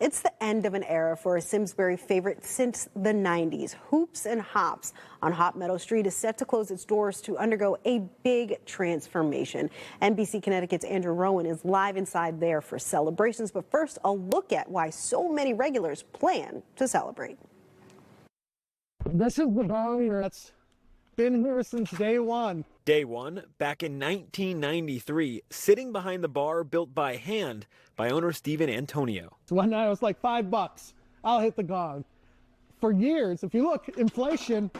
It's the end of an era for a Simsbury favorite since the 90s. Hoops-n-Hops on Hot Meadow Street is set to close its doors to undergo a big transformation. NBC Connecticut's Andrew Rowan is live inside there for celebrations. But first, a look at why so many regulars plan to celebrate. This is the bar that's been here since day one. Day one, back in 1993, sitting behind the bar built by hand by owner Stephen Antonio. So one night I was like, $5, I'll hit the gong. For years, if you look, inflation,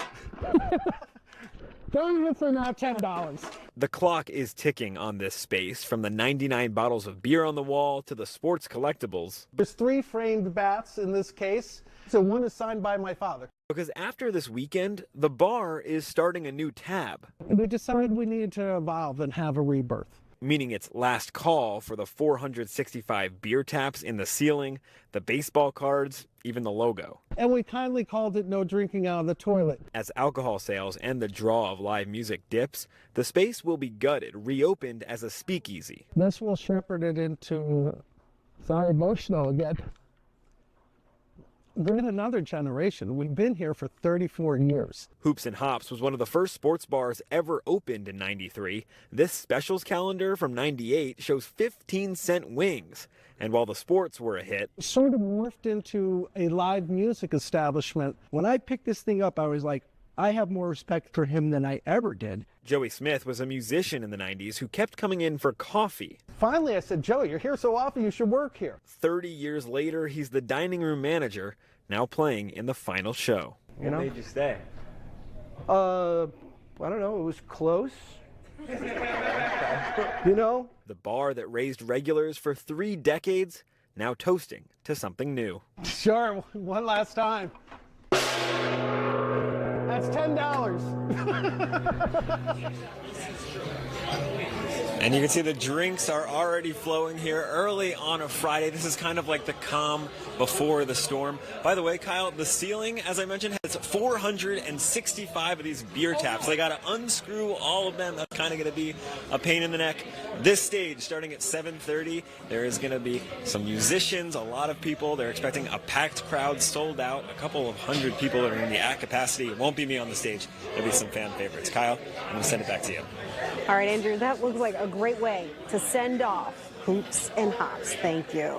going in for now $10. The clock is ticking on this space, from the 99 bottles of beer on the wall to the sports collectibles. There's 3 framed bats in this case, so one is signed by my father. Because after this weekend, the bar is starting a new tab. We decided we needed to evolve and have a rebirth. Meaning it's last call for the 465 beer taps in the ceiling, the baseball cards, even the logo. And we kindly called it no drinking out of the toilet. As alcohol sales and the draw of live music dips, the space will be gutted, reopened as a speakeasy. This will shepherd it into, sorry, emotional again. We're in another generation. We've been here for 34 years. Hoops-n-Hops was one of the first sports bars ever opened in '93. This specials calendar from '98 shows 15-cent wings. And while the sports were a hit, It sort of morphed into a live music establishment. When I picked this thing up, I was like, I have more respect for him than I ever did. Joey Smith was a musician in the '90s who kept coming in for coffee. Finally, I said, Joey, you're here so often, you should work here. 30 years later, he's the dining room manager, now playing in the final show. What made you stay? I don't know, it was close. You know? The bar that raised regulars for 3 decades, now toasting to something new. Sure, one last time. That's $10. And you can see the drinks are already flowing here early on a Friday. This is kind of like the calm before the storm. By the way, Kyle, the ceiling, as I mentioned, has 465 of these beer taps. They got to unscrew all of them. That's kind of going to be a pain in the neck. This stage, starting at 7:30, there is going to be some musicians, a lot of people. They're expecting a packed crowd, sold out. A couple of hundred people are in the at capacity. It won't be me on the stage. There'll be some fan favorites. Kyle, I'm going to send it back to you. All right, Andrew, that looks like a great way to send off Hoops-n-Hops. Thank you.